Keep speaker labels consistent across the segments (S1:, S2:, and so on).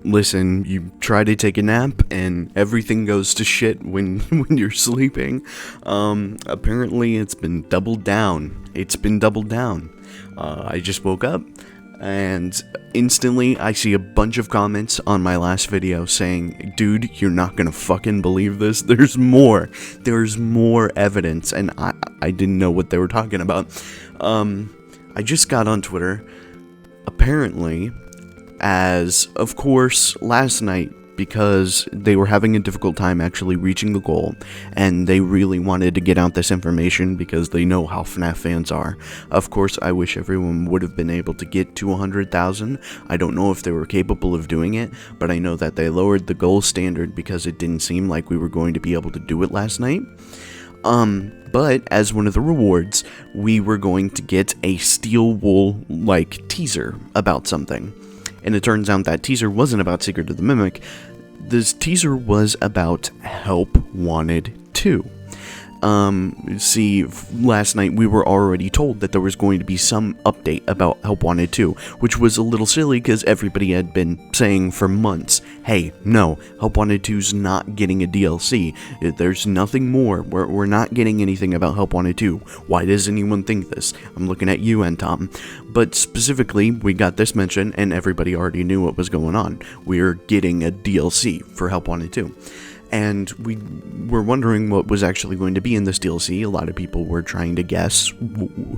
S1: listen, you try to take a nap and everything goes to shit when you're sleeping. Apparently it's been doubled down. I just woke up and instantly I see a bunch of comments on my last video saying, dude, you're not gonna fucking believe this. There's more evidence, and I didn't know what they were talking about. I just got on Twitter, apparently, as, of course, last night, because they were having a difficult time actually reaching the goal, and they really wanted to get out this information because they know how FNAF fans are. Of course, I wish everyone would have been able to get to 100,000. I don't know if they were capable of doing it, but I know that they lowered the goal standard because it didn't seem like we were going to be able to do it last night. But as one of the rewards, we were going to get a Steel Wool, teaser about something. And it turns out that teaser wasn't about Secret of the Mimic. This teaser was about Help Wanted 2. See, last night we were already told that there was going to be some update about Help Wanted 2, which was a little silly because everybody had been saying for months, hey, no, Help Wanted 2's not getting a DLC. There's nothing more. We're not getting anything about Help Wanted 2. Why does anyone think this? I'm looking at you and Tom. But specifically, we got this mention and everybody already knew what was going on. We're getting a DLC for Help Wanted 2. And we were wondering what was actually going to be in this DLC. A lot of people were trying to guess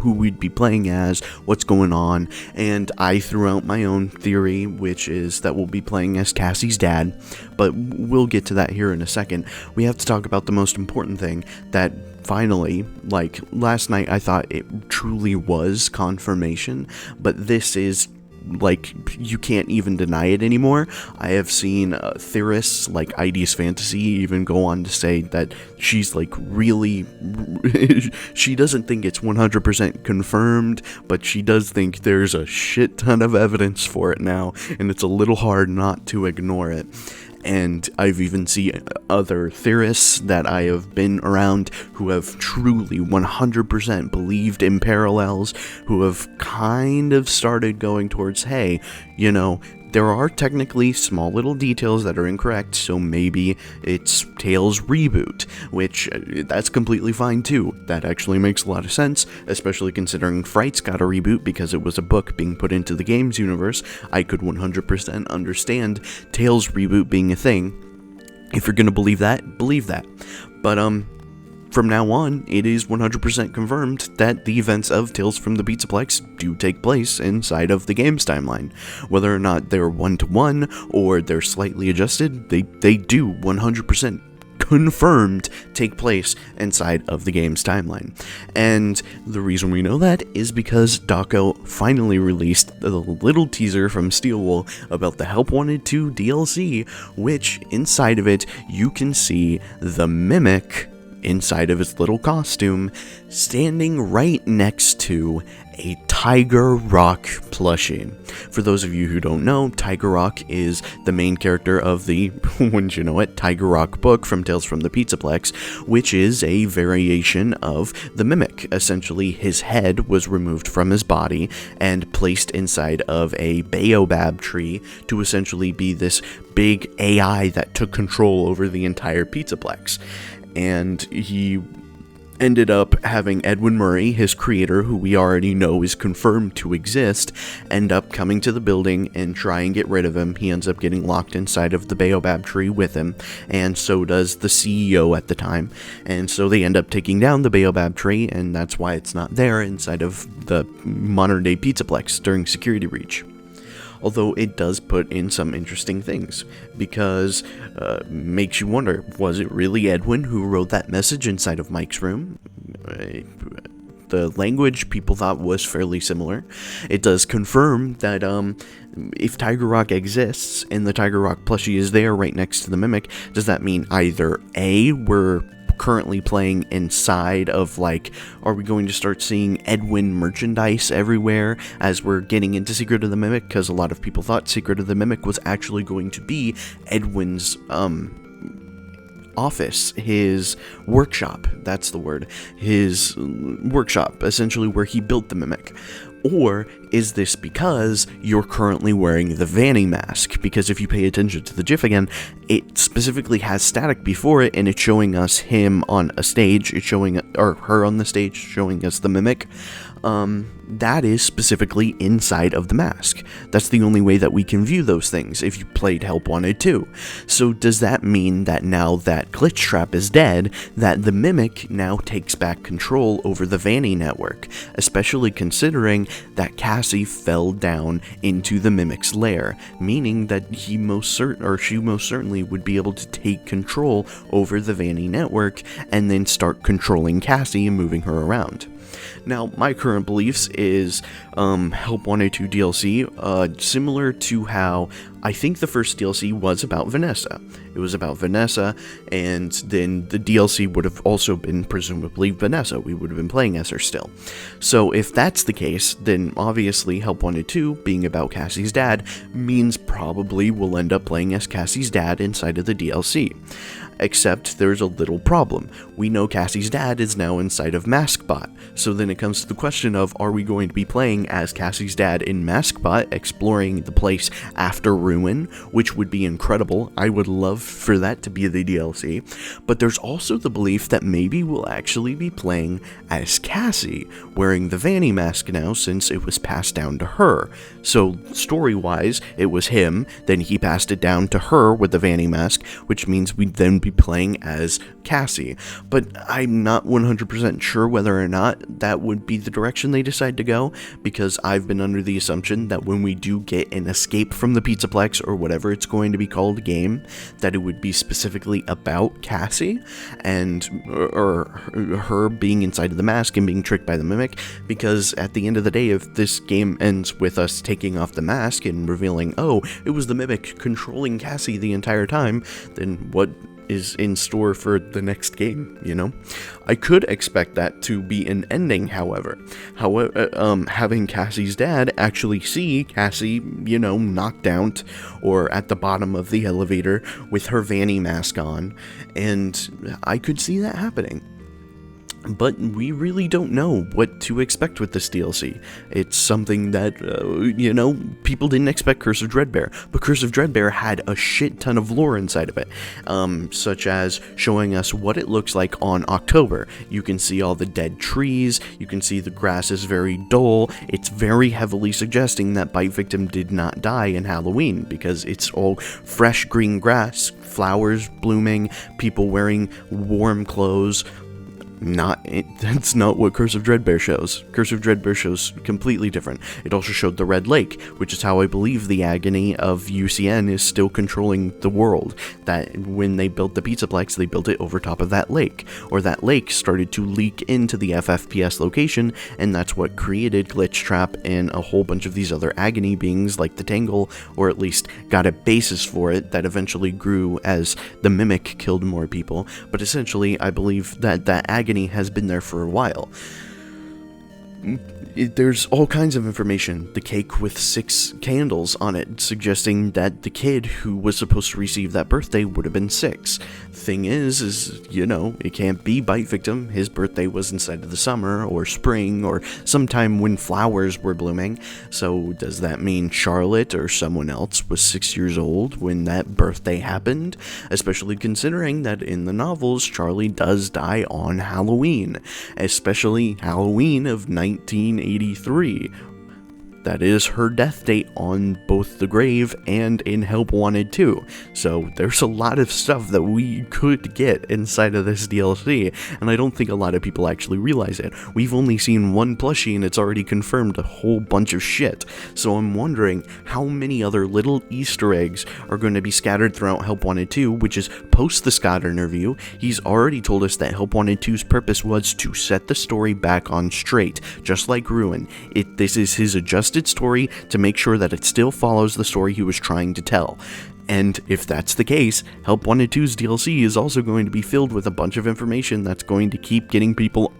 S1: who we'd be playing as, what's going on, and I threw out my own theory, which is that we'll be playing as Cassie's dad, but we'll get to that here in a second. We have to talk about the most important thing, that finally, last night I thought it truly was confirmation, but this is you can't even deny it anymore. I have seen theorists like ID's Fantasy even go on to say that she's really she doesn't think it's 100% confirmed, but she does think there's a shit ton of evidence for it now, and it's a little hard not to ignore it. And I've even seen other theorists that I have been around who have truly 100% believed in parallels, who have kind of started going towards, hey, there are technically small little details that are incorrect, so maybe it's TalesReboot, which that's completely fine too. That actually makes a lot of sense, especially considering Fright's got a reboot because it was a book being put into the games universe. I could 100% understand TalesReboot being a thing. If you're gonna believe that, believe that. But from now on, it is 100% confirmed that the events of Tales from the Pizzaplex do take place inside of the game's timeline. Whether or not they're one-to-one or they're slightly adjusted, they do 100% confirmed take place inside of the game's timeline. And the reason we know that is because Dawko finally released the little teaser from Steel Wool about the Help Wanted 2 DLC, which inside of it you can see the Mimic inside of his little costume, standing right next to a TigerRock plushie. For those of you who don't know, TigerRock is the main character of the, wouldn't you know it, TigerRock book from Tales from the Pizzaplex, which is a variation of the Mimic. Essentially, his head was removed from his body and placed inside of a baobab tree to essentially be this big AI that took control over the entire Pizzaplex. And he ended up having Edwin Murray, his creator, who we already know is confirmed to exist, end up coming to the building and try and get rid of him. He ends up getting locked inside of the baobab tree with him, and so does the CEO at the time. And so they end up taking down the baobab tree, and that's why it's not there inside of the modern-day Pizzaplex during security breach. Although it does put in some interesting things, because makes you wonder, was it really Edwin who wrote that message inside of Mike's room? The language people thought was fairly similar. It does confirm that if TigerRock exists and the TigerRock plushie is there right next to the Mimic, does that mean either A, we're currently playing inside of, are we going to start seeing Edwin merchandise everywhere as we're getting into Secret of the Mimic? Because a lot of people thought Secret of the Mimic was actually going to be Edwin's office, his workshop, that's the word, his workshop, essentially where he built the mimic? Or is this because you're currently wearing the Vanny mask? Because if you pay attention to the GIF again, it specifically has static before it, and it's showing us him on a stage, it's showing, or her on the stage, showing us the mimic. That is specifically inside of the mask. That's the only way that we can view those things if you played Help Wanted 2. So does that mean that now that Glitch Trap is dead, that the Mimic now takes back control over the Vanny network, especially considering that Cassie fell down into the Mimic's lair, meaning that she most certainly would be able to take control over the Vanny network and then start controlling Cassie and moving her around. Now, my current beliefs is Help Wanted 2 DLC, similar to how I think the first DLC was about Vanessa. It was about Vanessa, and then the DLC would have also been presumably Vanessa. We would have been playing as her still. So if that's the case, then obviously Help Wanted 2, being about Cassie's dad, means probably we'll end up playing as Cassie's dad inside of the DLC. Except there's a little problem. We know Cassie's dad is now inside of MaskBot, so then it comes to the question of, are we going to be playing as Cassie's dad in MaskBot, exploring the place after Ruin, which would be incredible. I would love for that to be the DLC. But there's also the belief that maybe we'll actually be playing as Cassie, wearing the Vanny mask now since it was passed down to her. So story-wise, it was him, then he passed it down to her with the Vanny mask, which means we'd then be playing as Cassie. But I'm not 100% sure whether or not that would be the direction they decide to go, because I've been under the assumption that when we do get an Escape from the Pizzaplex, or whatever it's going to be called, game, that it would be specifically about Cassie, and or her being inside of the mask and being tricked by the Mimic, because at the end of the day, if this game ends with us taking off the mask and revealing, oh, it was the Mimic controlling Cassie the entire time, then what is in store for the next game, you know? I could expect that to be an ending, however, having Cassie's dad actually see Cassie, you know, knocked out or at the bottom of the elevator with her Vanny mask on, and I could see that happening. But we really don't know what to expect with this DLC. It's something that, you know, people didn't expect Curse of Dreadbear, but Curse of Dreadbear had a shit ton of lore inside of it, such as showing us what it looks like on October. You can see all the dead trees, you can see the grass is very dull. It's very heavily suggesting that Bite Victim did not die in Halloween, because it's all fresh green grass, flowers blooming, people wearing warm clothes. That's not what Curse of Dreadbear shows. Curse of Dreadbear shows completely different. It also showed the Red Lake, which is how I believe the agony of UCN is still controlling the world. That when they built the Pizzaplex, they built it over top of that lake, or that lake started to leak into the FFPS location, and that's what created Glitch Trap and a whole bunch of these other agony beings like the Tangle, or at least got a basis for it that eventually grew as the Mimic killed more people. But essentially, I believe that that agony has been there for a while. There's all kinds of information. The cake with 6 candles on it, suggesting that the kid who was supposed to receive that birthday would have been 6. Thing is, you know, it can't be Bite Victim. His birthday was inside of the summer, or spring, or sometime when flowers were blooming. So does that mean Charlotte or someone else was 6 years old when that birthday happened? Especially considering that in the novels, Charlie does die on Halloween. Especially Halloween of 1983. That is her death date on both The Grave and in Help Wanted 2. So there's a lot of stuff that we could get inside of this DLC, and I don't think a lot of people actually realize it. We've only seen one plushie and it's already confirmed a whole bunch of shit. So I'm wondering how many other little Easter eggs are going to be scattered throughout Help Wanted 2, which is post the Scott interview. He's already told us that Help Wanted 2's purpose was to set the story back on straight, just like Ruin. This is his adjusted story to make sure that it still follows the story he was trying to tell. And if that's the case, Help Wanted 2's DLC is also going to be filled with a bunch of information that's going to keep getting people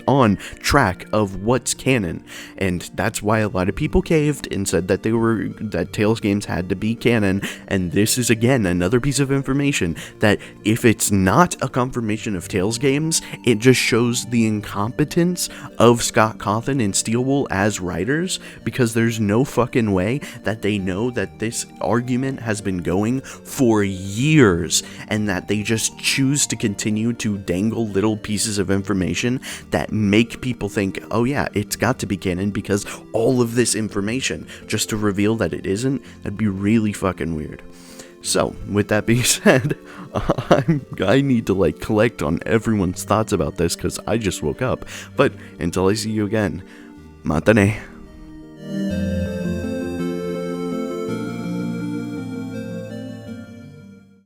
S1: on track of what's canon. And that's why a lot of people caved and said that Talesgames had to be canon. And this is again another piece of information that if it's not a confirmation of Talesgames, it just shows the incompetence of Scott Cawthon and Steelwool as writers, because there's no fucking way that they know that this argument has been going for years, and that they just choose to continue to dangle little pieces of information that make people think, oh yeah, it's got to be canon because all of this information, just to reveal that it isn't. That'd be really fucking weird. So, with that being said, I need to like collect on everyone's thoughts about this because I just woke up. But until I see you again, matane.